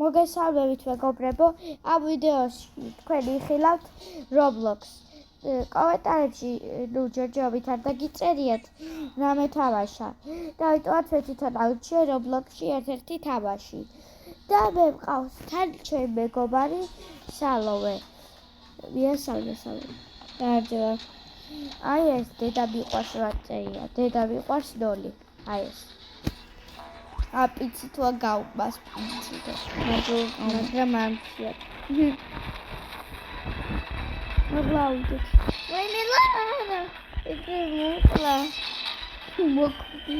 მოგესალმებით მეგობრებო, ამ ვიდეოში თქვენ იხილავთ Roblox. კომენტარებში ჯერჯერობით არ დაგიწერიათ რამე თამაშა. დავიტოვოთ თვითონ აუჩიე Roblox-ში ერთ-ერთი თამაში. და მე მყავს თან ჩემი მეგობარი სალომე. მიესალმე. გაარჯობა. აი ეს დედა მიყვარს რა წერია. დედა მიყვარს 0. აი ეს. აპიცი თუ გაუმას პიცი და მაგრამ ამშია. მოგლაუდეთ. ვაიმე ლანა. ეგრე მოკლა. მოკვდი.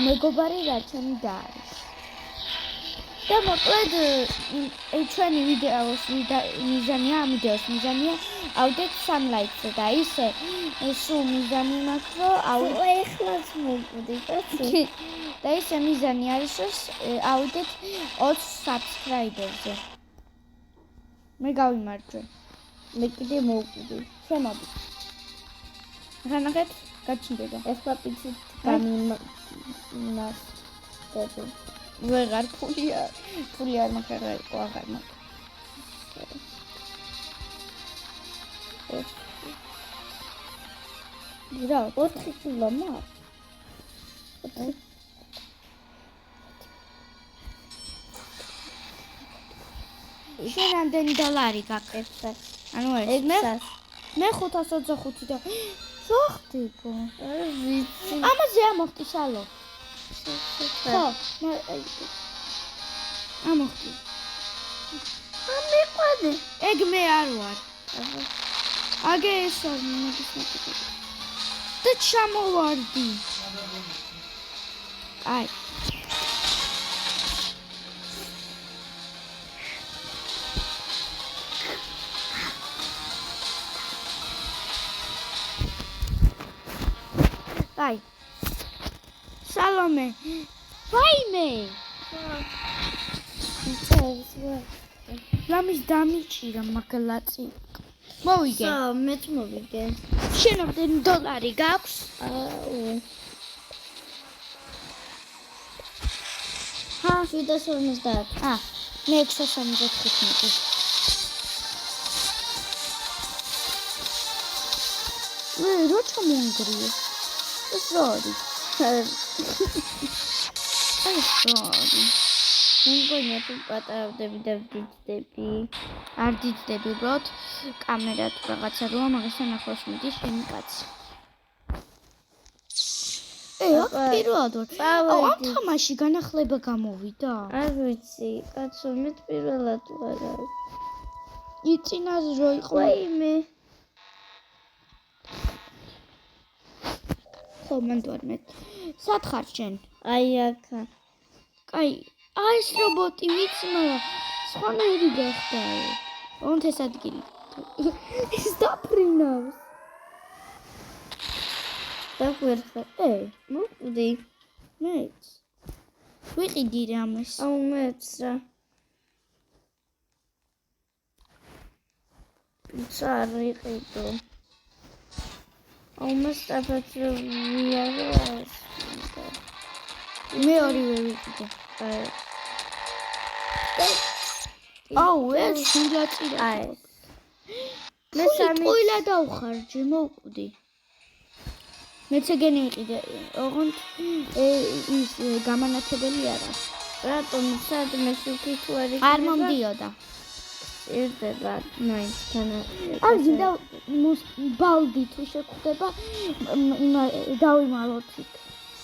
მეგობარი რა ჩემი და არის. და მოკლედ ჩვენი ვიდეოს მიზანია ამ ვიდეოს მიზანია ავდეთ 3 ლაიქზე და ისე სულ მიზანი მაქვს რომ ეხლაც მოკვდი და ისე მიზანი არის რომ ავდეთ 20 subscriber-ზე. მე გავიმარჯვე. მე კიდე მოკვდი. შემოდი. რანახეთ გაჩნდება. ეხლა პიცით გამიმას დები. ვეღარ ფული არ მაქვს აღარ მაქვს. რა 4 კილო მაქვს? შენ რამდენი დოლარი გაქვს? ანუ ეს მე 525 და ვახტიკო. ვიცი. ამაზე ამოხტი სალო. ხო, ამოხტი. ამიყვანე. ეგ მე არ ვარ. აგე ეს არ მოგისმენთ. და ჩამოვარდი. აი. აი. Salome. Vaime. Lamis damiჭირა მაგლაცი. მოვიგე. მეც მოვიგე. შენ რამდენი დოლარი გაქვს? ჰა, 750. მე 675. რა ჩამონგრიე? ეს რა არის? აი sorry. მგონია თუ პატარავდები და ვდიდდები. არ დიდდები უბრალოდ კამერა თუ რაღაცა როა მაგასთან ახლოს მიდის შენი კაცი. აქ პირველად ვარ. ამ თამაში განახლება გამოვიდა. არ ვიცი, კაცო, მე პირველად ვარ. იწინაზე რო იყო. ვაიმე. ხო, მანდ ვარ მე. სათხარ შენ? აი აქა. კაი, ეს რობოტი ვიცი, მაგრამ სხვანაირი გახდა. ოღონდ ეს ადგილი. ის დაფრინავს. დაგვერხე. მოკვდი. მეც. ვიყიდი რამეს. აუ მეც რა. პიცა არ ვიყიდო. აუ მასტაფაც ვიაროს. მე ორივე ვიყიდე. აუ ეს სულაწირა. აი. მე სამი ყოილა დავხარჯე, მოკვდი. მეც ეგენი ვიყიდე. ოღონდ ის გამანათებელი არა. რატომ სადმე შუქი თუ არ მომდიოდა. ერდება მაინცთან. არ გინდა ბალდი თუ შეგხვდება დავიმალოთ იქ.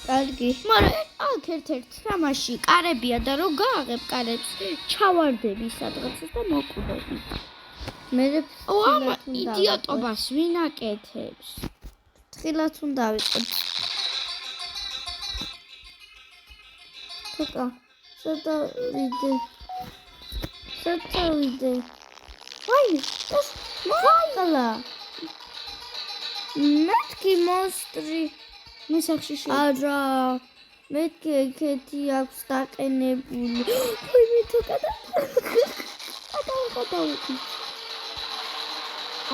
კარგი. მაგრამ აქ ერთ-ერთ თამაში კარებია და რო გააღებ კარებს ჩავარდები სადღაცას და მოკვდები. მე ამ იდიოტობას ვინ აკეთებს? თხილად უნდა ვიყოთ. თუკა ცოტა ვიდე. ვაი, ეს მოხალა. მეთქი მონსტრი. მე სახში არა. მეთქი ეკეთი აქვს დაყენებული. ვაი, მე თუკა და. გადავიყო.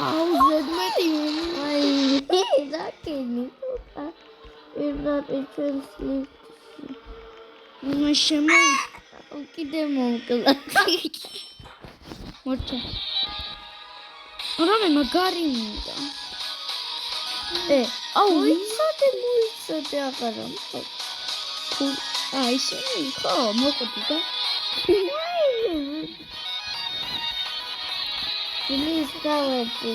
აუ, ზედმეტი. აი, დაკენი თუკა. პირდაპირ ჩვენს ლიფტში. მე შემო კიდე მომკლა. მორჩა. რამე მაგარი მინდა. მოიცადე აღარა. ისინი ხო, მოყდი და. Please გავედი.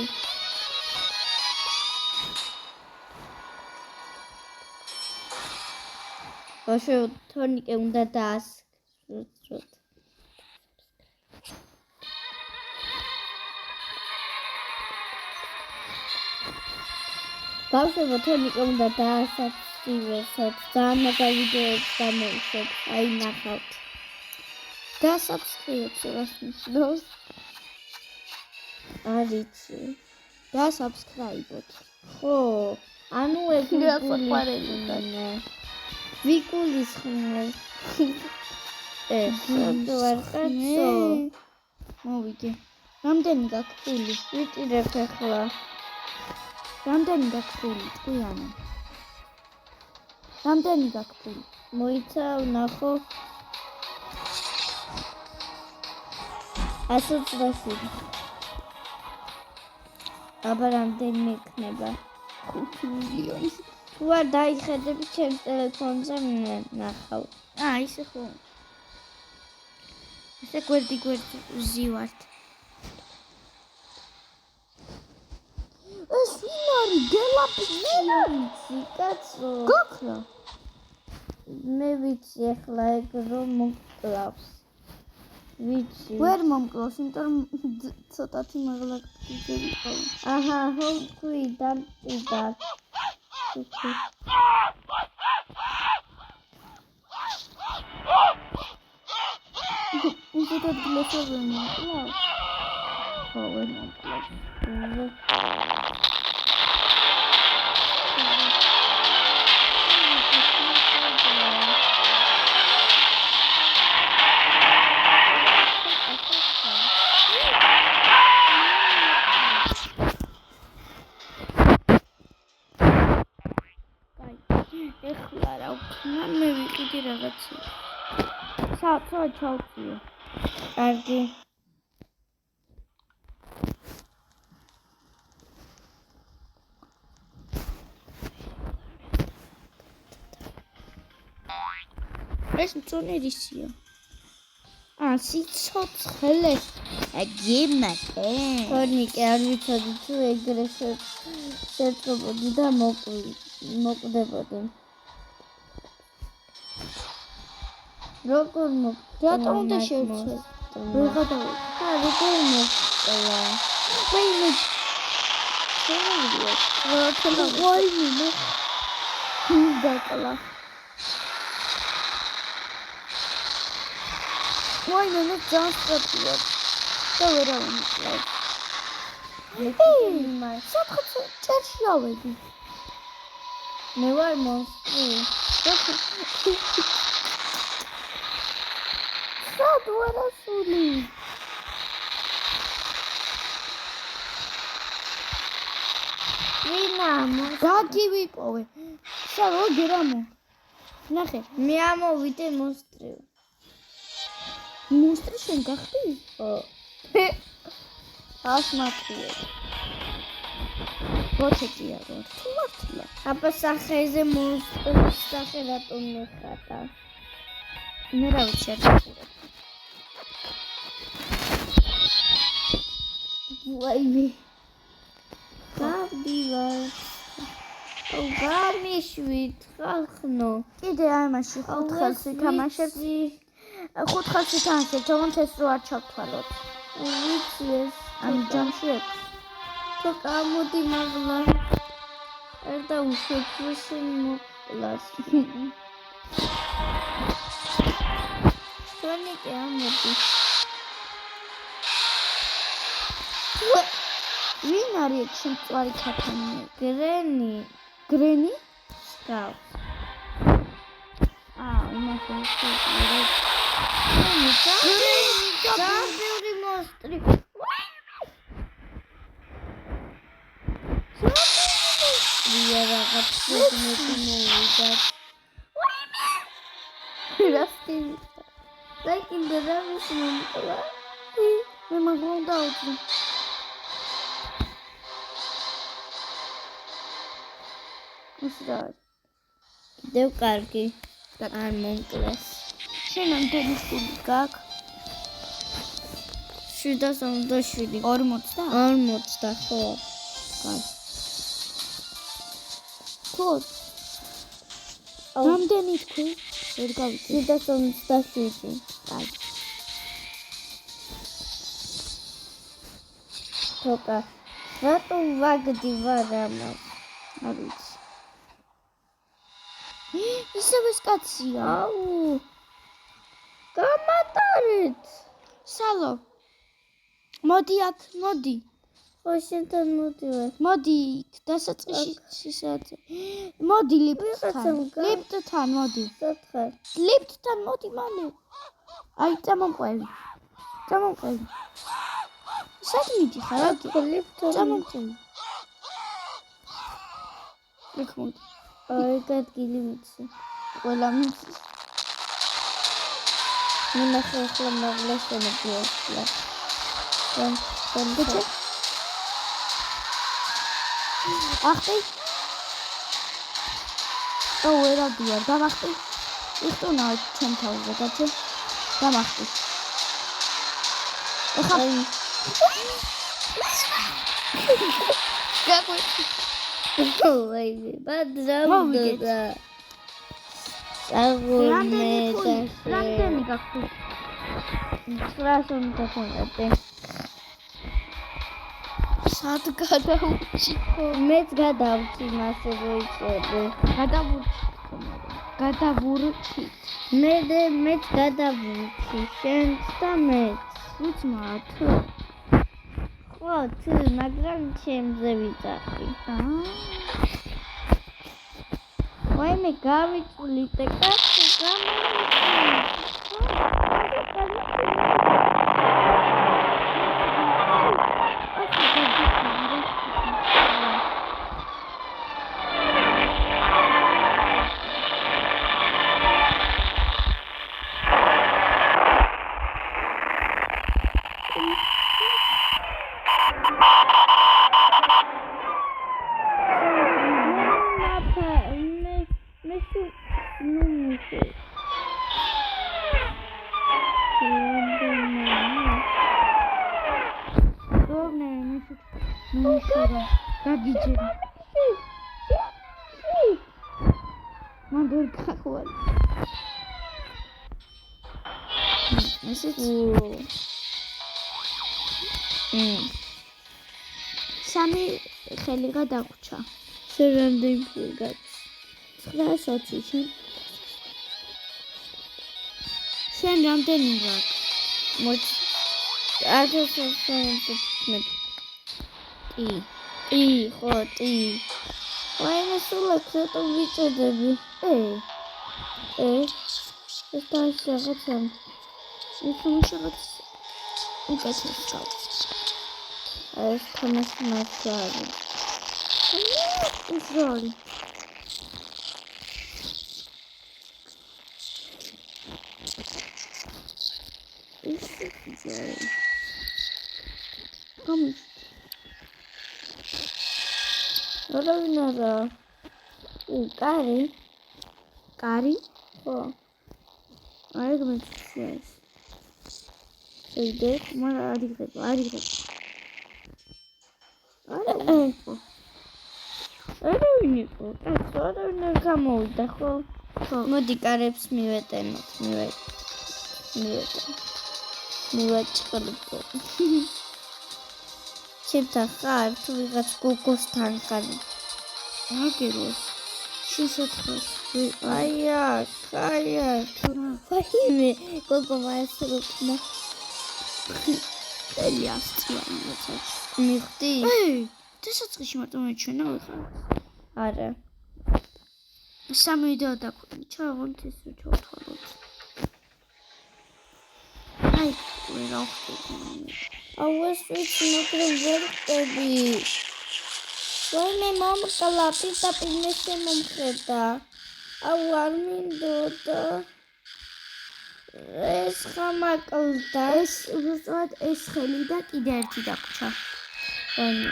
ბაშო თორნიკე უნდა დაასრულოთ. ბავშვებო თორნიკე უნდა დაასაბსკრაიბოთ. ძალიან მაგარი ვიდეოებს გამოუშვებ. აი ნახავთ. დასაბსკრაიბებს რას ნიშნავს? არიცი. დასაბსკრაიბოთ. ხო, ანუ ეგ ვიგულისხმე. ვარ კაცო. მოვიგე. რამდენი გაქვს ფული? ვიტირებ ახლა. რამდენი გაქვს ფული? ტყუიანი. რამდენი გაქვს ფული? მოიცა ვნახო. 127. აბა რამდენი მექნება? 5 მილიონი. თუ არ დაიხედები ჩემს ტელეფონზე ნახავ. ისე ხო. ისე გვერდი ვზივართ. ეს ვინ არის? გელაპიცი კაცო. გაქრა. მე ვიცი ახლა ეგ რომ მოკლავს. ვიცი. ვერ მომკლავს, იმიტომ რომ ცოტათი მაღლა გიყო. აჰა, ხო თქვი დამტვიდა. ისეთ ადგილებში ვერ მომკლავს. ხო, ვერ მომკლავს. ეხლა რა ვქნა, მე ვიყიდი რაღაცა. საათო ჩავწიო. კარგი. ეს მწონერისია. სიცოცხლე. გიმატე. თორნიკე არ ვიცოდი თუ ეგრე შეწყობოდი და მოკვდებოდი. როგორ რატომ უნდა შევცვალ? როგორ მოკვდა? ვაიმე. შევიდე. ვაიმე. დაკლა. ვაიმე, მე ძალიან სწრაფია. და ვერავინ მკლავს. სათხაც ჭერში ავედი. მე ვარ მონსტრი. სად ვარ ასული? ვინა გაგივიპოვე. როგორ ამო? ნახე, მე ამოვიდე მონსტრი. მონსტრი შენ გახდი? ხო. ასმაკრია. ბოჩეტია რა. თუ მართლა. აბა სახეზე მონსტრის სახე რატომ მეხატა? მე რა ვიცი არ გახურებ. ვაიმე. გავდივარ. გამიშვით ხალხნო. კიდე ამაში 5 ხალხი თამაშობს. 5 ხალხი თამაშობს, თუმცა ეს რო არ ჩავთვალოთ. ვიცი ეს. ამ ჯამში 6. თუ გამოდი მაღლა. არ დაუშვებ შენ მოკლას. თორნიკე ამოდი. ვინ არის შენ წვარი ქათამი? გრენი? გავს. იმასე გრენი და მონსტრი. ვია რაღაც მეტი მოვიდა. რასტი და კიდე რა მისმომკლა. მე მაგ უნდა აუწი. ის რა არის? კიდევ კარგი. არ მომკლეს. შენ ამდენი ფული გაქვს? 757. 40? 40 ხო. თუ რამდენი თქვი? ვერ გავიგე. 757. კაი. თოკა. რატო ვაგდი ვარ ამას? არ ვიცი. ისევ ეს კაცია. აუ. გამატარეთ. სალო. მოდი აქ, მოდი. ხო შენთან მოდივარ. მოდი დასაწყისში სადაც. მოდი ვიღაცამ ლიფტთან. ლიფტთან მოდი. სათხარ. ლიფტთან მოდი მალე. აი წამომყვევი. წამომყვევი. სად მიდიხარ? ლიფტთან. წამომყვევი. იქ მოდი. აი გადგილი მიცი. ყველა მიცი. მინახე ახლა მაგლა შენებია. ბიჭი. ახტი. ვერადია, დამახტი. იხტუნა ჩემ თავზე, კაცო. დამახტი. ეხლა გაგვი. ვაი, ბადრამდა. რამდენი გაქვს? 950. სად გადავჭი? მეც გადავჭი მასე როიწები. გადავურჩი. მეც გადავურჩი. შენც და მეც. უცმართ. ხო, თუ მაგრამ ჩემზე ვიწახი. ვაიმე გავიწული ტეკასი გაგიჯერა. მან ვერ გახვალი. ესეც სამი ხელი გადაგვჭა. შენ რამდენი ფული გაქვს? 920 შენ რამდენი გაქვს? მოც 1015. ტი, ხო, ტი. ვაიმე სულ ექვსატო ვიწოდები. ეს რაღაცა. ეს რაღაც უკეთეს გავს. ეს თამაში მასშტაბი. ის როლი. Vamos. Ravnara. Kari. Kari? Oh. Ai, como é que faz? Sei de, mas arigre. არა ვინიყო. არა ვინ გამოვიდა ხო? მოდი კარებს მივეტენოთ, მივაჭყლობ. ჩემთან ხარ თუ ვიღაც გოგოსთან ხარ? აგეროს. შესაძლოა. აი, ვაიმე, გოგო მასროკნა. ელიასწიანი მოწა. მიხდი? დასაწყისში მარტო მეჩვენა ვიხარ. არა. სამი ვიდეო დაგვიჭირა, ჩავარდით ეს ჩავთვალოთ. აი, ვერა ხდება. აუ ეს მაგრამ ვერ ხტები. ვაიმე მომკლა პიტაპი მე შემომხედა. აუ არ მინდოდა. ეს ხამაკლდა. ეს უბრალოდ ეს ხელი და კიდე ერთი დაგვრჩა. ანუ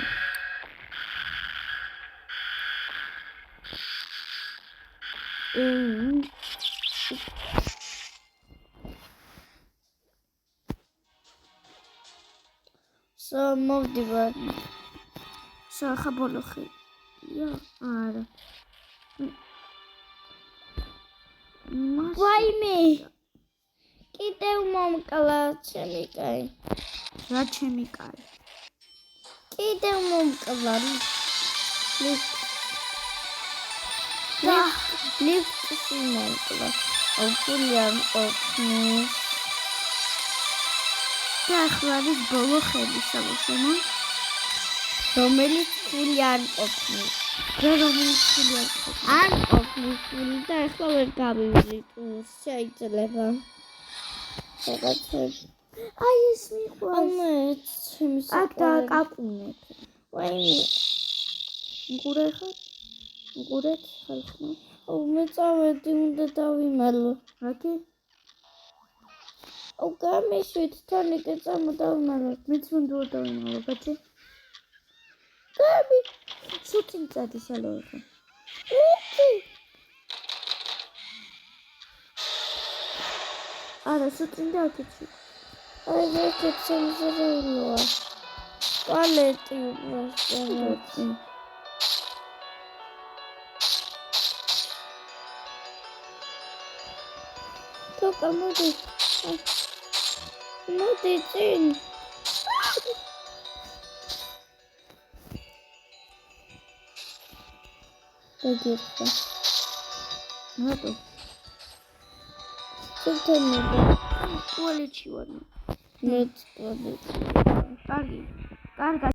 მოვდივარ. ხა ბოლო ხელია? არა. ვაიმე. კიდევ მომკლა ჩემი კაი. რა ჩემი კაი? კიდევ მომკლა. ლიფტში მომკლა. ფულიან ყოფნის. და ახლა არის ბოლო ხელი საბოლოო. რომელიც ფული არ ყოფნის. და რომელიც ფული არ ყოფნის. არ ყოფნის ფული და ახლა ვერ გავივლი ტურს. შეიძლება. რაღაცა. აი ეს მიყვარს. ჩემი აქ დააკაკუნეთ. ვაიმე. მგურე ხარ? მგურეთ ხალხმა. მე წავედი, უნდა დავიმალო. რაკი? გამიშვით, თორნიკე წამოდავიმალოთ. მეც უნდა დავიმალო, ბაჭი. გაბი, სუწინ წადის ალოხა. არა, სუწინ და აკეთში. აი ეს შემზრელოა. პალეტი უბრალოდ. თოკა მოდი. მოდი წინ. დაგიხდა. რატო? ცოტა ტუალეტში ვარ. მეც ტუალეტში. კარგი. კარგად